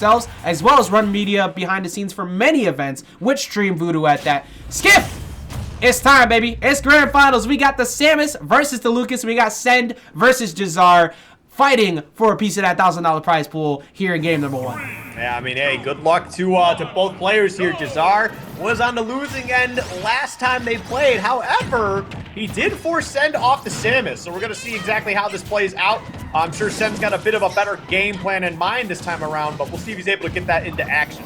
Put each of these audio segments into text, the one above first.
themselves, as well as run media behind the scenes for many events, which stream Voodoo at that. Skiff! It's time, baby. It's grand finals. We got the Samus versus the Lucas. We got Send versus JaZaR fighting for a piece of that $1,000 prize pool here in game number 1. Yeah, I mean, hey, good luck to both players here. JaZaR was on the losing end last time they played. However, he did force Send off the Samus, so we're going to see exactly how this plays out. I'm sure Send's got a bit of a better game plan in mind this time around, but we'll see if he's able to get that into action.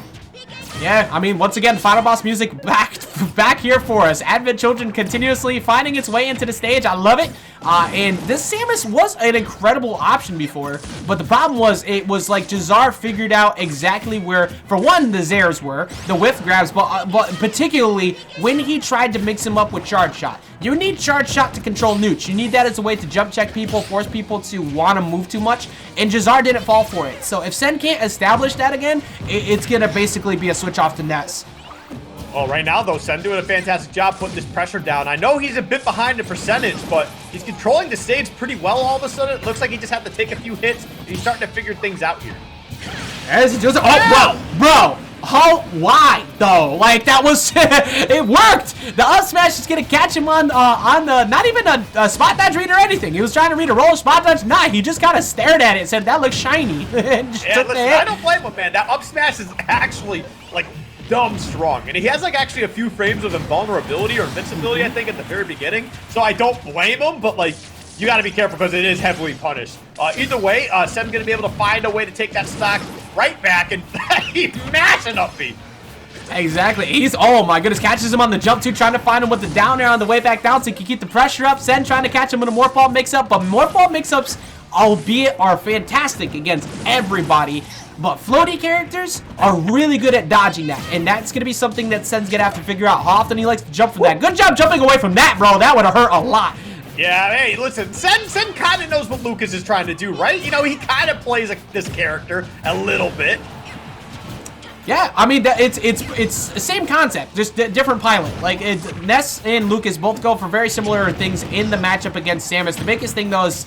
Yeah, I mean, once again, Final Boss music back here for us. Advent Children continuously finding its way into the stage. I love it. And this Samus was an incredible option before, but the problem was it was like JaZaR figured out exactly where, for one, the Zairs were, the whiff grabs, but particularly when he tried to mix him up with Charge Shot. You need Charge Shot to control Nooch. You need that as a way to jump check people, force people to want to move too much, and JaZaR didn't fall for it. So if Sen can't establish that again, it's going to basically be a switch off to Ness. Well, right now, though, Sen doing a fantastic job putting this pressure down. I know he's a bit behind the percentage, but he's controlling the stage pretty well all of a sudden. It looks like he just had to take a few hits, and he's starting to figure things out here. As he does it. Oh, bro. How? Why, though? Like, that was... it worked! The up smash is going to catch him on the... Not even a spot dodge read or anything. He was trying to read a roll spot dodge. Nah, he just kind of stared at it and said, that looks shiny. And just took the hit. I don't blame him, man. That up smash is actually, like... dumb strong, and he has like actually a few frames of invulnerability or invincibility, I think, at the very beginning, so I don't blame him, but like, you got to be careful because it is heavily punished. Either way, Sem's gonna be able to find a way to take that stock right back, and he's mashing up B. Exactly. He's, oh my goodness, catches him on the jump too, trying to find him with the down air on the way back down so he can keep the pressure up. Sen trying to catch him with a morph ball mix-up, but morph ball mix-ups, albeit, are fantastic against everybody. But floaty characters are really good at dodging that, and that's going to be something that Sen's going to have to figure out how often he likes to jump from that. Good job jumping away from that, bro. That would have hurt a lot. Yeah, hey, listen, Sen kind of knows what Lucas is trying to do, right? You know, he kind of plays this character a little bit. Yeah, I mean, it's the same concept, just different pilot. Like, Ness and Lucas both go for very similar things in the matchup against Samus. The biggest thing, though, is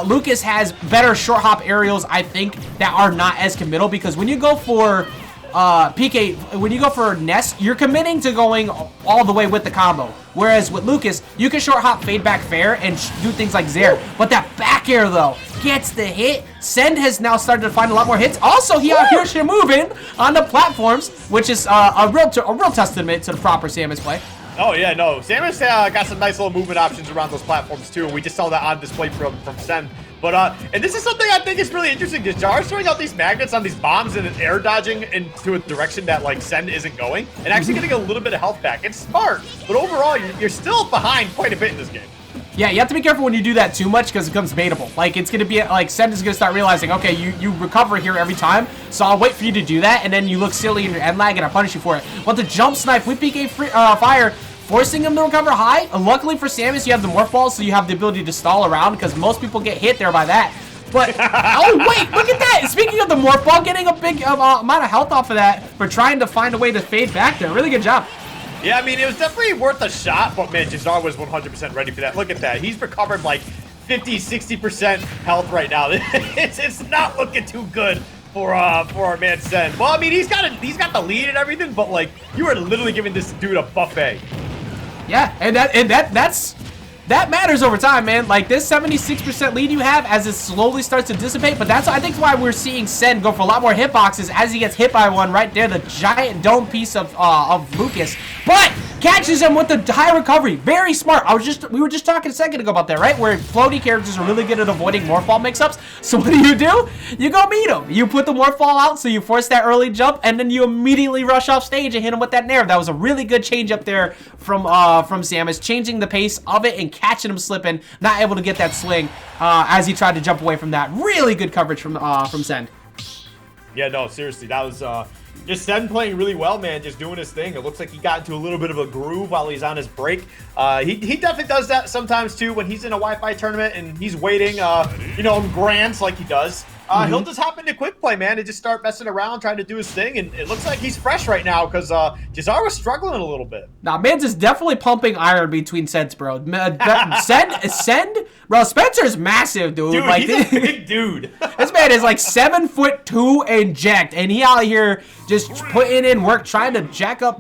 Lucas has better short hop aerials, I think, that are not as committal, because when you go for PK, when you go for Ness, you're committing to going all the way with the combo. Whereas with Lucas, you can short hop fade back fair and do things like Zair. But that back air, though, gets the hit. Send has now started to find a lot more hits. Also, he out here moving on the platforms, which is a real testament to the proper Samus play. Oh, yeah, no. Samus got some nice little movement options around those platforms, too, and we just saw that on display from Sen. But, and this is something I think is really interesting, because JaZaR's throwing out these magnets on these bombs and air dodging into a direction that, like, Sen isn't going, and actually getting a little bit of health back. It's smart, but overall, you're still behind quite a bit in this game. Yeah, you have to be careful when you do that too much, because it becomes baitable. Like, it's going to be, like, Sen is going to start realizing, okay, you recover here every time, so I'll wait for you to do that, and then you look silly in your end lag, and I punish you for it. But the jump snipe with PK fire, forcing him to recover high. Luckily for Samus, you have the morph balls, so you have the ability to stall around, because most people get hit there by that. But, oh wait, look at that! Speaking of the morph ball, getting a big amount of health off of that for trying to find a way to fade back there. Really good job. Yeah, I mean, it was definitely worth a shot, but man, JaZaR was 100% ready for that. Look at that. He's recovered like 50-60% health right now. It's not looking too good for our man Sen. Well, I mean, he's got the lead and everything, but like, you are literally giving this dude a buffet. Yeah, and that matters over time, man. Like, this 76% lead you have as it slowly starts to dissipate, but that's, I think, why we're seeing Sen go for a lot more hitboxes as he gets hit by one right there, the giant dome piece of Lucas. But catches him with the high recovery. Very smart. We were just talking a second ago about that, right? Where floaty characters are really good at avoiding morph ball mix-ups. So what do? You go meet him. You put the morph ball out, so you force that early jump, and then you immediately rush off stage and hit him with that nair. That was a really good change up there from Samus, changing the pace of it and catching him slipping, not able to get that swing as he tried to jump away from that. Really good coverage from Sen. Yeah, no, seriously, that was just Sen playing really well, man, just doing his thing. It looks like he got into a little bit of a groove while he's on his break. He definitely does that sometimes, too, when he's in a Wi-Fi tournament and he's waiting, you know, in grands like he does. He'll just hop into quick play, man, and just start messing around, trying to do his thing, and it looks like he's fresh right now, because JaZaR was struggling a little bit. Nah, man's is definitely pumping iron between sets, bro. Send, bro, Spencer's massive, dude. Dude, like, he's a big dude. This man is like 7'2" and jacked, and he out here just putting in work, trying to jack up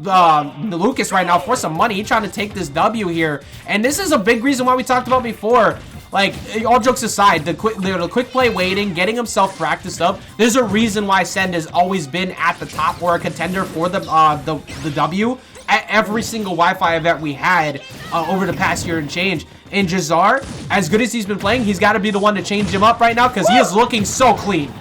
Lucas right now for some money. He's trying to take this W here, and this is a big reason why we talked about before. Like, all jokes aside, the quick play waiting, getting himself practiced up. There's a reason why Send has always been at the top or a contender for the W at every single Wi-Fi event we had over the past year and change. And JaZaR, as good as he's been playing, he's got to be the one to change him up right now because he is looking so clean.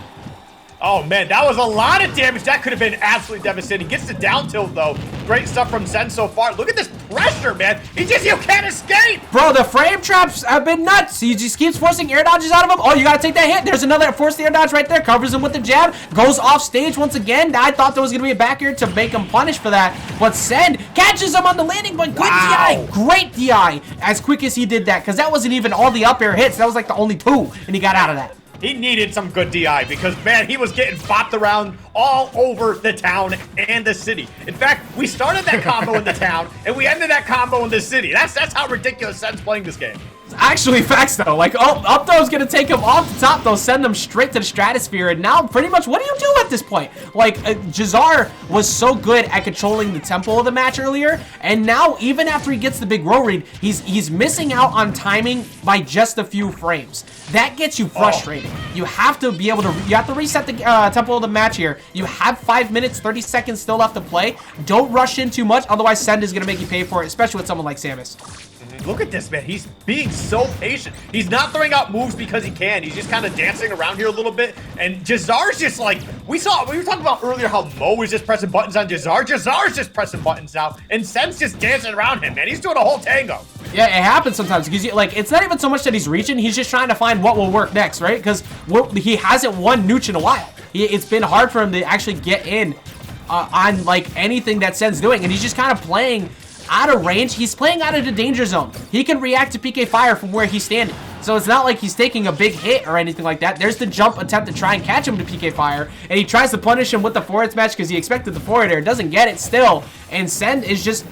Oh, man, that was a lot of damage. That could have been absolutely devastating. Gets the down tilt, though. Great stuff from Sen so far. Look at this pressure, man. You can't escape. Bro, the frame traps have been nuts. He just keeps forcing air dodges out of him. Oh, you got to take that hit. There's another forced air dodge right there. Covers him with the jab. Goes off stage once again. I thought there was going to be a back air to make him punish for that. But Sen catches him on the landing point. Good DI. Great DI. As quick as he did that. Because that wasn't even all the up air hits. That was like the only 2. And he got out of that. He needed some good DI because, man, he was getting bopped around all over the town and the city. In fact, we started that combo in the town, and we ended that combo in the city. That's how ridiculous Sen's playing this game. Actually, facts though. Like, up throw's gonna take him off the top though, send him straight to the stratosphere, and now pretty much what do you do at this point? Like, JaZaR was so good at controlling the tempo of the match earlier, and now even after he gets the big roll read, he's missing out on timing by just a few frames. That gets you frustrated. You have to be able to, you have to reset the tempo of the match here. You have 5 minutes, 30 seconds still left to play. Don't rush in too much, otherwise Send is gonna make you pay for it, especially with someone like Samus. Look at this, man. He's being so patient. He's not throwing out moves because he can. He's just kind of dancing around here a little bit. And JaZar's just like, we were talking about earlier how Mo was just pressing buttons on JaZaR. JaZar's just pressing buttons now. And Sen's just dancing around him, man. He's doing a whole tango. Yeah, it happens sometimes because, like, it's not even so much that he's reaching. He's just trying to find what will work next, right? Because he hasn't won Nooch in a while. It's been hard for him to actually get in on, like, anything that Sen's doing. And he's just kind of playing out of range. He's playing out of the danger zone. He can react to PK fire from where he's standing. So it's not like he's taking a big hit or anything like that. There's the jump attempt to try and catch him to PK fire. And he tries to punish him with the forward smash because he expected the forward air. Doesn't get it still. And Sen is just...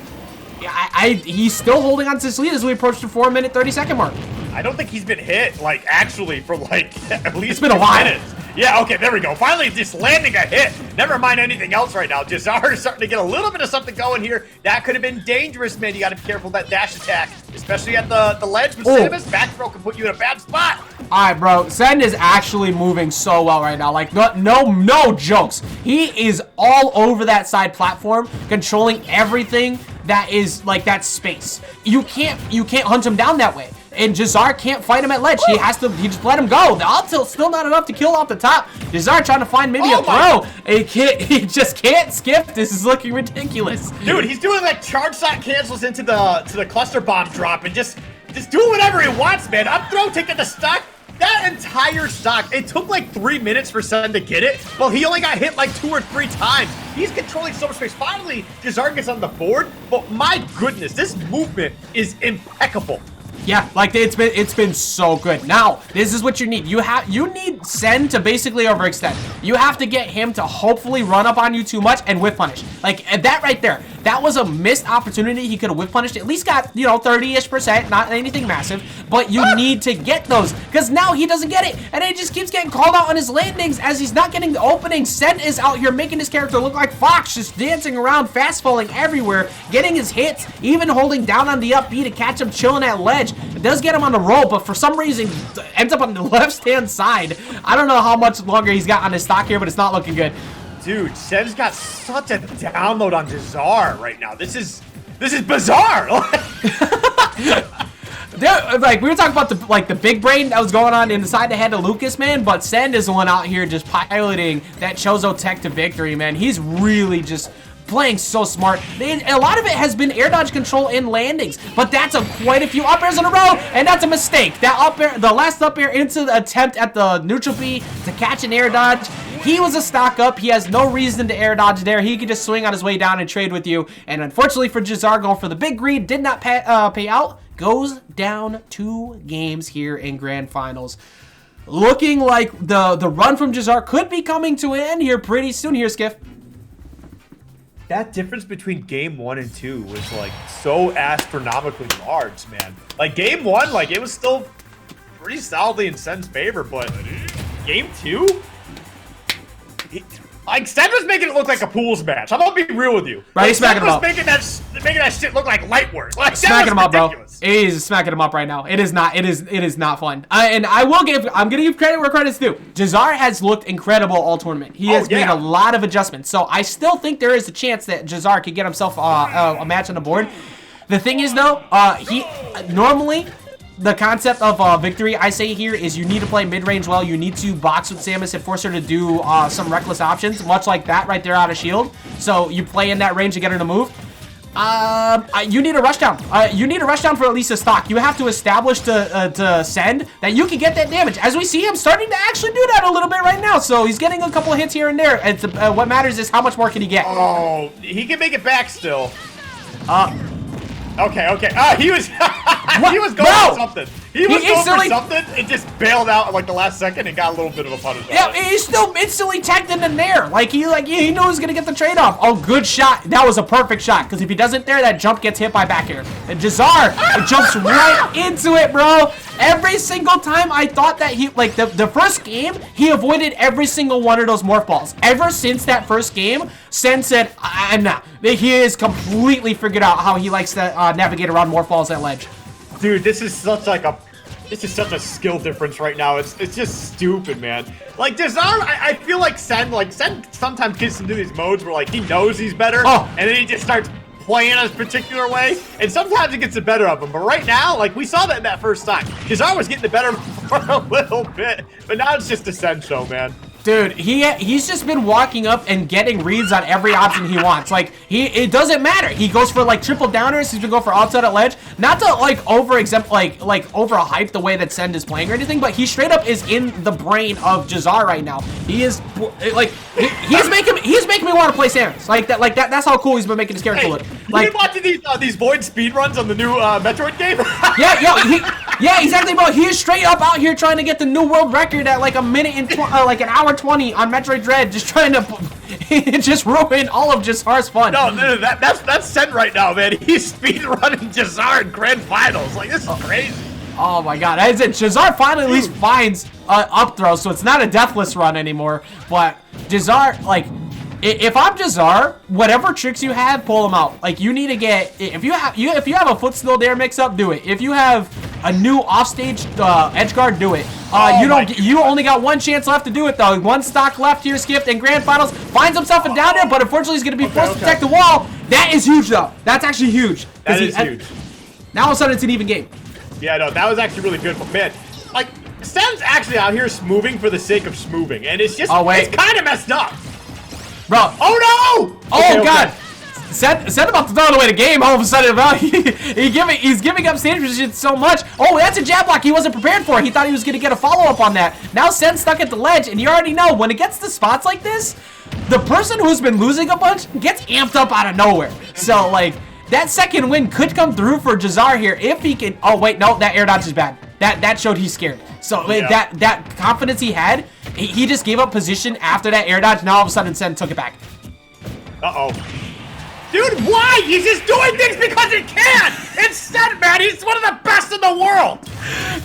he's still holding on to his lead as we approach the 4-minute, 30-second mark. I don't think he's been hit, like, actually for, like, at least it's been a while. Minutes. Yeah, okay, there we go. Finally, just landing a hit. Never mind anything else right now. JaZaR is starting to get a little bit of something going here. That could have been dangerous, man. You got to be careful of that dash attack, especially at the ledge with Samus. Back throw can put you in a bad spot. All right, bro. Sen is actually moving so well right now. Like, no jokes. He is all over that side platform, controlling everything that is, like, that space. You can't hunt him down that way. And JaZaR can't fight him at ledge. He just let him go. The alt tilt's still not enough to kill off the top. JaZaR trying to find maybe a throw. He just can't skip. This is looking ridiculous. Dude, he's doing like charge shot cancels into the cluster bomb drop and just doing whatever he wants, man. Up throw, taking the stock. That entire stock, it took like 3 minutes for Sen to get it. Well, he only got hit like 2 or 3 times. He's controlling so much space. Finally, JaZaR gets on the board. But my goodness, this movement is impeccable. Yeah, like it's been so good. Now, this is what you need. You need Sen to basically overextend. You have to get him to hopefully run up on you too much and whip punish. Like that right there. That was a missed opportunity. He could have whip punished. At least got, 30-ish%, not anything massive. But you need to get those because now he doesn't get it. And he just keeps getting called out on his landings as he's not getting the opening. Sen is out here making his character look like Fox, just dancing around, fast falling everywhere, getting his hits, even holding down on the up B to catch him chilling at ledge. It does get him on the roll, but for some reason ends up on the left-hand side. I don't know how much longer he's got on his stock here, but it's not looking good. Dude, Sen's got such a download on JaZaR right now. This is bizarre. Like we were talking about the big brain that was going on inside the head of Lucas, man, but Sen is the one out here just piloting that Chozo tech to victory, man. He's really just playing so smart. A lot of it has been air dodge control in landings, but that's quite a few up airs in a row, and that's a mistake. That up air, the last up air into the attempt at the neutral B to catch an air dodge. He was a stock up. He has no reason to air dodge there. He could just swing on his way down and trade with you. And unfortunately for JaZaR, going for the big greed, did not pay out. Goes down 2 games here in Grand Finals. Looking like the run from JaZaR could be coming to an end here pretty soon here, Skiff. That difference between game 1 and 2 was like so astronomically large, man. Like game 1, like it was still pretty solidly in Sen's favor, but game 2, like, Sen was making it look like a pools match. I'm gonna be real with you. Right, he's smacking him up. Making that shit look like light work. Like, smacking him up, bro. He's smacking him up right now. It is not. It is not fun. And I'm gonna give credit where credit's due. JaZaR has looked incredible all tournament. He has made a lot of adjustments. So I still think there is a chance that JaZaR could get himself a match on the board. The thing is, though, he normally. The concept of victory, I say here, is you need to play mid-range well. You need to box with Samus and force her to do some reckless options, much like that right there out of shield. So you play in that range to get her to move. You need a rush down. You need a rush down for at least a stock. You have to establish to send that you can get that damage. As we see him starting to actually do that a little bit right now. So he's getting a couple of hits here and there. It's, what matters is how much more can he get. Oh, he can make it back still. Okay. He was he was going for something. He was going for something and just bailed out at like the last second and got a little bit of a punish. Yeah, he still instantly tagged in the nair. He knew he was gonna get the trade off. Oh, good shot. That was a perfect shot. Because if he doesn't there, that jump gets hit by back air. And JaZaR jumps right into it, bro. Every single time I thought that he the first game, he avoided every single one of those morph balls. Ever since that first game, Sen said, I'm not. He has completely figured out how he likes to navigate around morph balls at ledge. Dude, this is such a skill difference right now. It's just stupid, man. Like JaZaR, I feel like Sen sometimes gets into these modes where like he knows he's better, and then he just starts playing a particular way, and sometimes it gets the better of him. But right now, like we saw that in that first time, JaZaR was getting the better for a little bit, but now it's just a Sen show, man. Dude, he's just been walking up and getting reads on every option he wants. It doesn't matter. He goes for triple downers. He's been going for outside at ledge. Not to over hype the way that Send is playing or anything, but he straight up is in the brain of JaZaR right now. He is he's making me want to play Samus. That's how cool he's been making his character look. You've been watching these Void speedruns on the new Metroid game? Yeah, exactly, bro. He is straight up out here trying to get the new world record at a minute and an hour 20 on Metroid Dread, just trying to just ruin all of JaZar's fun. No, that's Sen right now, man. He's speedrunning JaZaR in grand finals. This is crazy. Oh my god, as in JaZaR finally at least finds up throw, so it's not a deathless run anymore. But JaZaR, if I'm JaZaR, whatever tricks you have, pull them out. You need to get, if you have a footstool dare mix up, do it. If you have a new offstage edge guard, do it. You only got one chance left to do it though. One stock left here, skipped in grand finals, finds himself a down there, but unfortunately he's gonna be forced to protect the wall. That is huge though. That's actually huge. That is huge. Now all of a sudden it's an even game. Yeah, no, that was actually really good, but man, Sen's actually out here smoothing for the sake of smoothing, and it's just, it's kind of messed up. Bro. Oh no! Oh god! Sen about to throw away the game all of a sudden, bro. He's giving up stage position so much. Oh, that's a jab block he wasn't prepared for. He thought he was going to get a follow-up on that. Now Sen's stuck at the ledge, and you already know, when it gets to spots like this, the person who's been losing a bunch gets amped up out of nowhere. So, that second win could come through for JaZaR here if he can. Oh, wait, no, that air dodge is bad. That showed he's scared. So, that confidence he had, he just gave up position after that air dodge. Now all of a sudden Sen took it back. Uh-oh. Dude, why? He's just doing things because he can! It's Sen, man! He's one of the best in the world!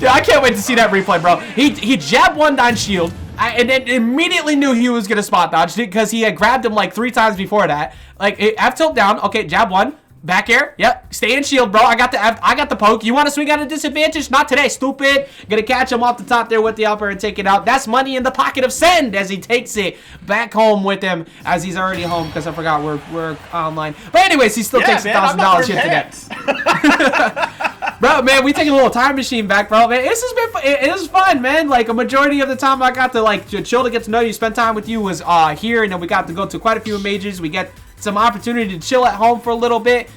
Dude, I can't wait to see that replay, bro. He jabbed one down shield, and then immediately knew he was going to spot dodge because he had grabbed him 3 times before that. F tilt down. Okay, jab one. Back air. Yep. Stay in shield, bro. I got the poke. You want to swing at a disadvantage? Not today, stupid. Gonna catch him off the top there with the upper and take it out. That's money in the pocket of Send as he takes it back home with him as he's already home because I forgot we're online. But anyways, he still takes $1,000 here today. Bro, man, we taking a little time machine back, bro. Man, this has been fun. It is fun, man. A majority of the time I got to chill to get to know you, spend time with you was here, and then we got to go to quite a few majors. We get some opportunity to chill at home for a little bit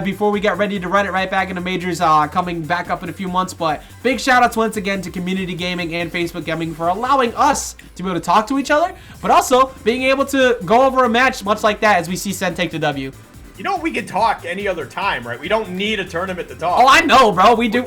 before we get ready to run it right back into majors coming back up in a few months. But big shout outs once again to Community Gaming and Facebook Gaming for allowing us to be able to talk to each other, but also being able to go over a match much like that as we see Sen take the W. You know, we can talk any other time, right? We don't need a tournament to talk. Oh, I know, bro. We do.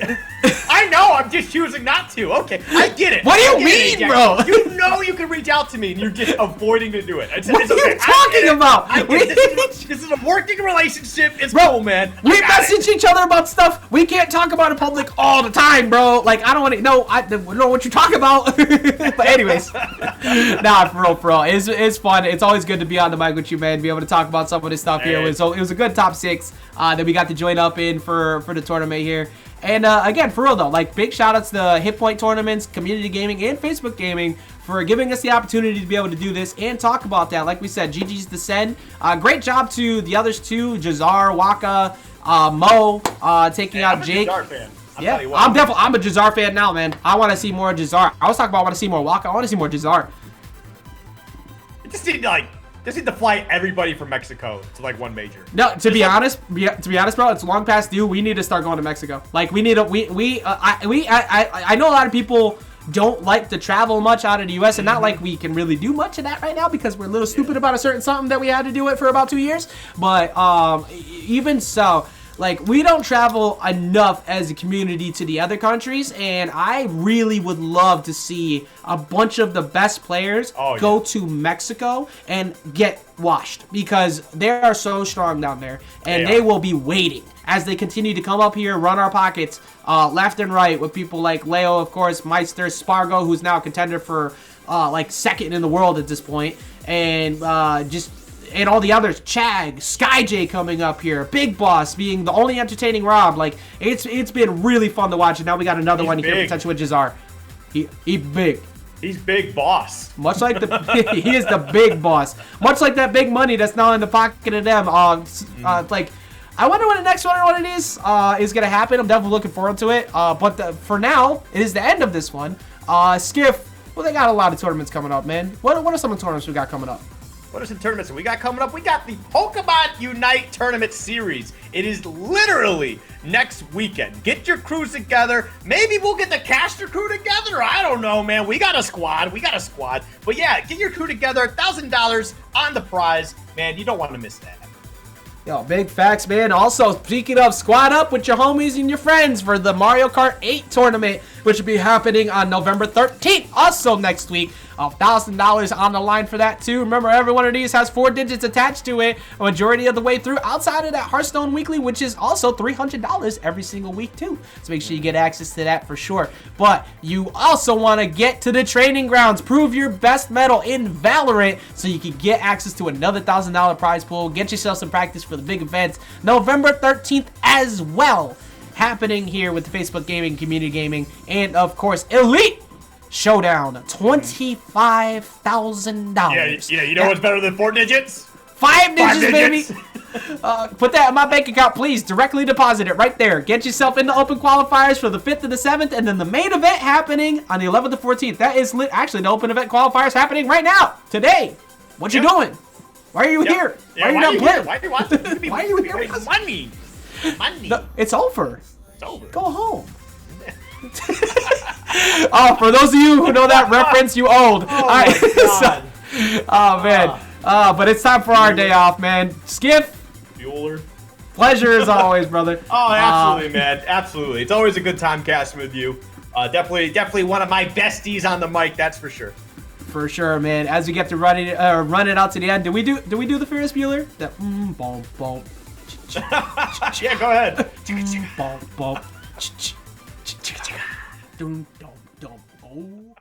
I know. I'm just choosing not to. Okay, I get it. What do you mean, bro? You know you can reach out to me, and you're just avoiding to do it. What are you talking about? This This is a working relationship. It's Bro, cool, man. We message each other about stuff. We can't talk about in public all the time, bro. Like, I don't want to know. I don't know what you're talking about. But anyways, nah, for real. It's fun. It's always good to be on the mic with you, man. Be able to talk about some of this stuff here. It was a good top 6 that we got to join up in for the tournament here. And again, for real though, like big shout outs to Hitpoint tournaments, community gaming, and Facebook gaming for giving us the opportunity to be able to do this and talk about that. Like we said, GG's to Sen. Great job to the others too, JaZaR, Waka, Mo, taking out Jake. I'm a JaZaR fan. I'm a JaZaR fan now, man. I want to see more JaZaR. I was talking about I want to see more Waka. I want to see more JaZaR. It just need to fly everybody from Mexico to like one major. No, to be honest, bro, it's long past due. We need to start going to Mexico. Like we need I know a lot of people don't like to travel much out of the U.S. and not like we can really do much of that right now because we're a little stupid about a certain something that we had to do it for about 2 years. But even so, like we don't travel enough as a community to the other countries, and I really would love to see a bunch of the best players go to Mexico and get washed because they are so strong down there, and they will be waiting as they continue to come up here, run our pockets left and right with people like Leo, of course, Meister, Spargo, who's now a contender for like second in the world at this point, and and all the others, Chag, SkyJ coming up here, Big Boss being the only entertaining Rob. Like it's been really fun to watch, and now we got another one here potentially with JaZaR. He big. He's big boss. Much like he is the big boss. Much like that big money that's now in the pocket of them. Like I wonder when the next one is gonna happen. I'm definitely looking forward to it. But for now, it is the end of this one. Skiff. Well, they got a lot of tournaments coming up, man. What are some of the tournaments we got coming up? What are some tournaments that we got coming up? We got the Pokemon Unite Tournament Series. It is literally next weekend. Get your crews together. Maybe we'll get the caster crew together. I don't know, man. We got a squad. But yeah, get your crew together. $1,000 on the prize. Man, you don't want to miss that. Yo, big facts, man. Also, speaking of, squad up with your homies and your friends for the Mario Kart 8 tournament, which will be happening on November 13th, also next week. $1,000 on the line for that, too. Remember, every one of these has 4 digits attached to it a majority of the way through, outside of that Hearthstone Weekly, which is also $300 every single week, too. So make sure you get access to that for sure. But you also want to get to the training grounds. Prove your best medal in Valorant so you can get access to another $1,000 prize pool. Get yourself some practice for the big events. November 13th as well. Happening here with the Facebook Gaming, Community Gaming, and, of course, Elite Showdown, $25,000. Yeah, you know what's better than 4 digits? 5 digits, baby. Put that in my bank account, please. Directly deposit it right there. Get yourself into open qualifiers for the 5th and the 7th, and then the main event happening on the 11th and 14th. That is actually the open event qualifiers happening right now, today. What you doing? Why are you here? Yeah, why are you not playing? Why are you watching? Why are you here? Money. No, it's over. It's over. Go home. Oh, for those of you who know that reference, you old. Oh, my God. Oh, man. But it's time for our day off, man. Skiff. Bueller. Pleasure as always, brother. Oh, absolutely, man. Absolutely. It's always a good time casting with you. Definitely one of my besties on the mic, that's for sure. For sure, man. As we get to run it out to the end, do we do the Furious Bueller? That boom, boom. Yeah, go ahead. Boom, boom. Dum, dum, dum. Oh.